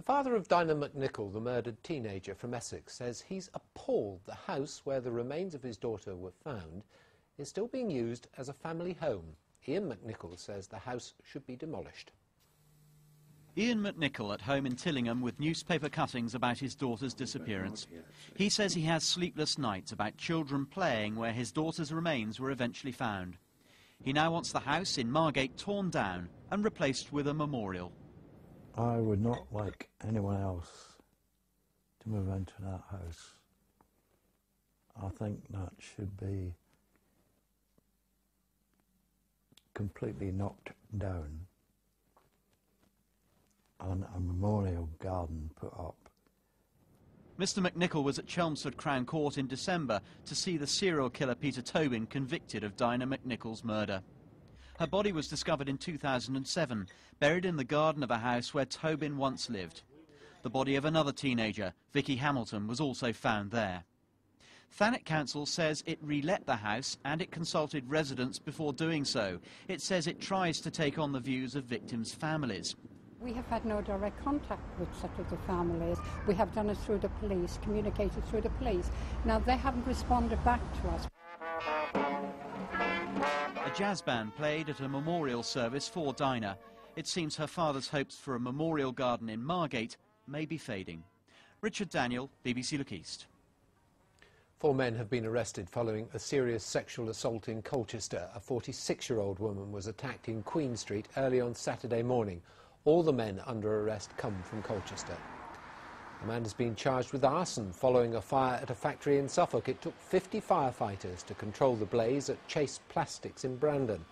father of Dinah Mcnicol, the murdered teenager from Essex, says he's appalled the house where the remains of his daughter were found is still being used as a family home. Ian Mcnicol says the house should be demolished. Ian Mcnicol at home in Tillingham with newspaper cuttings about his daughter's disappearance. He says he has sleepless nights about children playing where his daughter's remains were eventually found. He now wants the house in Margate torn down and replaced with a memorial. I would not like anyone else to move into that house. I think that should be completely knocked down and a memorial garden put up. Mr Mcnicol was at Chelmsford Crown Court in December to see the serial killer Peter Tobin convicted of Dinah Mcnicol's murder. Her body was discovered in 2007, buried in the garden of a house where Tobin once lived. The body of another teenager, Vicky Hamilton, was also found there. Thanet Council says it re-let the house and it consulted residents before doing so. It says it tries to take on the views of victims' families. We have had no direct contact with such of the families. We have done it through the police, communicated through the police. Now, they haven't responded back to us. A jazz band played at a memorial service for Dinah. It seems her father's hopes for a memorial garden in Margate may be fading. Richard Daniel, BBC Look East. 4 men have been arrested following a serious sexual assault in Colchester. A 46-year-old woman was attacked in Queen Street early on Saturday morning. All the men under arrest come from Colchester. A man has been charged with arson following a fire at a factory in Suffolk. It took 50 firefighters to control the blaze at Chase Plastics in Brandon.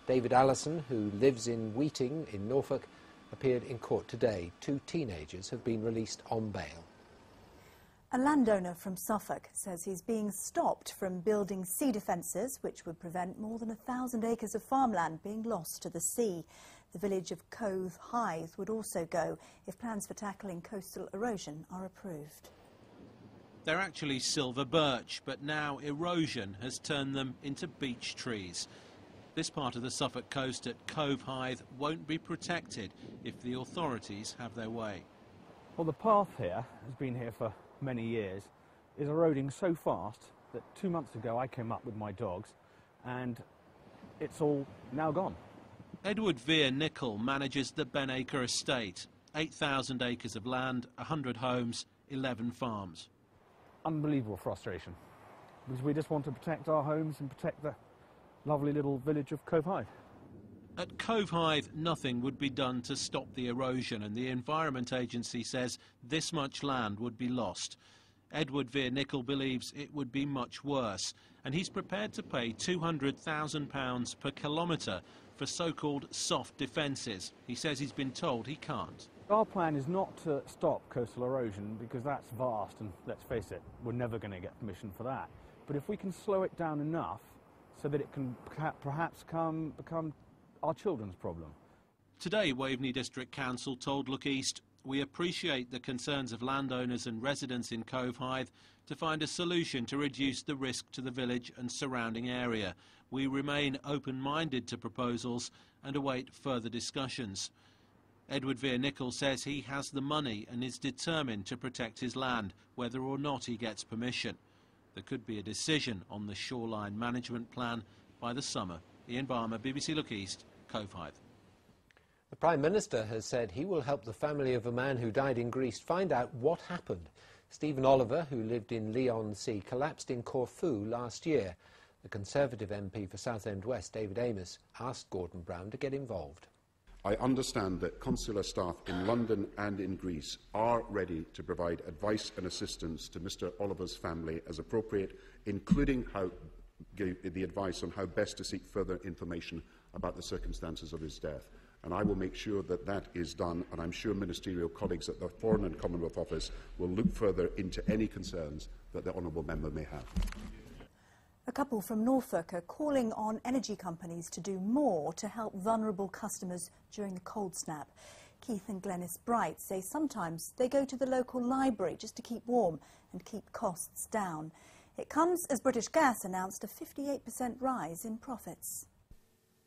David Allison, who lives in Weeting in Norfolk, appeared in court today. 2 teenagers have been released on bail. A landowner from Suffolk says he's being stopped from building sea defences, which would prevent more than 1,000 acres of farmland being lost to the sea. The village of Cove Hithe would also go if plans for tackling coastal erosion are approved. They're actually silver birch, but now erosion has turned them into beech trees. This part of the Suffolk coast at Cove Hithe won't be protected if the authorities have their way. Well, the path here has been here for many years, is eroding so fast that 2 months ago I came up with my dogs and it's all now gone. Edward Mcnicol manages the Ben Acre estate. 8,000 acres of land, 100 homes, 11 farms. Unbelievable frustration, because we just want to protect our homes and protect the lovely little village of Cove Hithe. At Cove Hithe, nothing would be done to stop the erosion, and the Environment Agency says this much land would be lost. Edward Mcnicol believes it would be much worse, and he's prepared to pay £200,000 per kilometre for so-called soft defences. He says he's been told he can't. Our plan is not to stop coastal erosion, because that's vast, and let's face it, we're never going to get permission for that. But if we can slow it down enough so that it can perhaps become our children's problem. Today, Waveney District Council told Look East, "We appreciate the concerns of landowners and residents in Cove Hithe to find a solution to reduce the risk to the village and surrounding area. We remain open-minded to proposals and await further discussions." Edward Mcnicol says he has the money and is determined to protect his land, whether or not he gets permission. There could be a decision on the shoreline management plan by the summer. Ian Barmer, BBC Look East, Cove Hithe. The Prime Minister has said he will help the family of a man who died in Greece find out what happened. Stephen Oliver, who lived in Leon Sea, collapsed in Corfu last year. The Conservative MP for Southend West, David Amos, asked Gordon Brown to get involved. I understand that consular staff in London and in Greece are ready to provide advice and assistance to Mr Oliver's family as appropriate, including the advice on how best to seek further information about the circumstances of his death. And I will make sure that that is done, and I'm sure ministerial colleagues at the Foreign and Commonwealth Office will look further into any concerns that the honourable member may have. A couple from Norfolk are calling on energy companies to do more to help vulnerable customers during the cold snap. Keith and Glenys Bright say sometimes they go to the local library just to keep warm and keep costs down. It comes as British Gas announced a 58% rise in profits.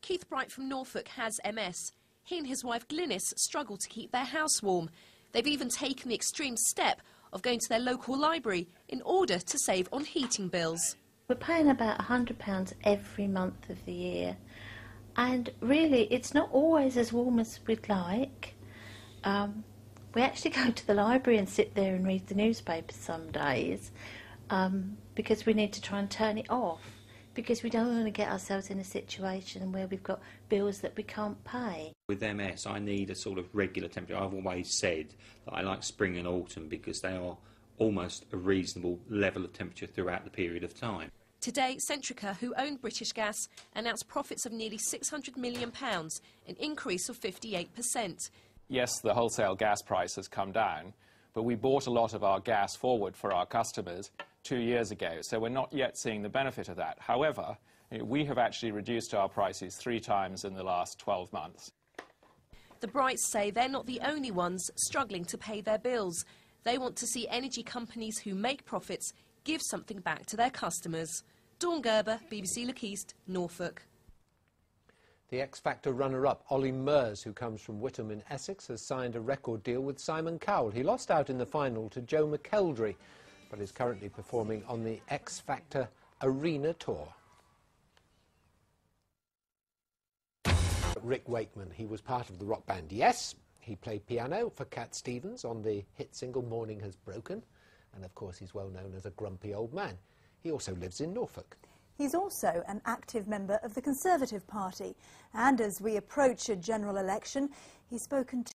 Keith Bright from Norfolk has MS. He and his wife Glenys struggle to keep their house warm. They've even taken the extreme step of going to their local library in order to save on heating bills. We're paying about £100 every month of the year, and really it's not always as warm as we'd like. We actually go to the library and sit there and read the newspapers some days because we need to try and turn it off, because we don't want to get ourselves in a situation where we've got bills that we can't pay. With MS, I need a sort of regular temperature. I've always said that I like spring and autumn because they are almost a reasonable level of temperature throughout the period of time. Today, Centrica, who own British Gas, announced profits of nearly £600 million, an increase of 58%. Yes, the wholesale gas price has come down, but we bought a lot of our gas forward for our customers 2 years ago, so we're not yet seeing the benefit of that. However, we have actually reduced our prices 3 times in the last 12 months. The Brights say they're not the only ones struggling to pay their bills. They want to see energy companies who make profits give something back to their customers. Dawn Gerber, BBC Look East, Norfolk. The X Factor runner-up, Olly Murs, who comes from Whittam in Essex, has signed a record deal with Simon Cowell. He lost out in the final to Joe McKeldry, but is currently performing on the X Factor Arena Tour. Rick Wakeman, he was part of the rock band Yes. He played piano for Cat Stevens on the hit single Morning Has Broken, and of course he's well known as a grumpy old man. He also lives in Norfolk. He's also an active member of the Conservative Party, and as we approach a general election, he's spoken to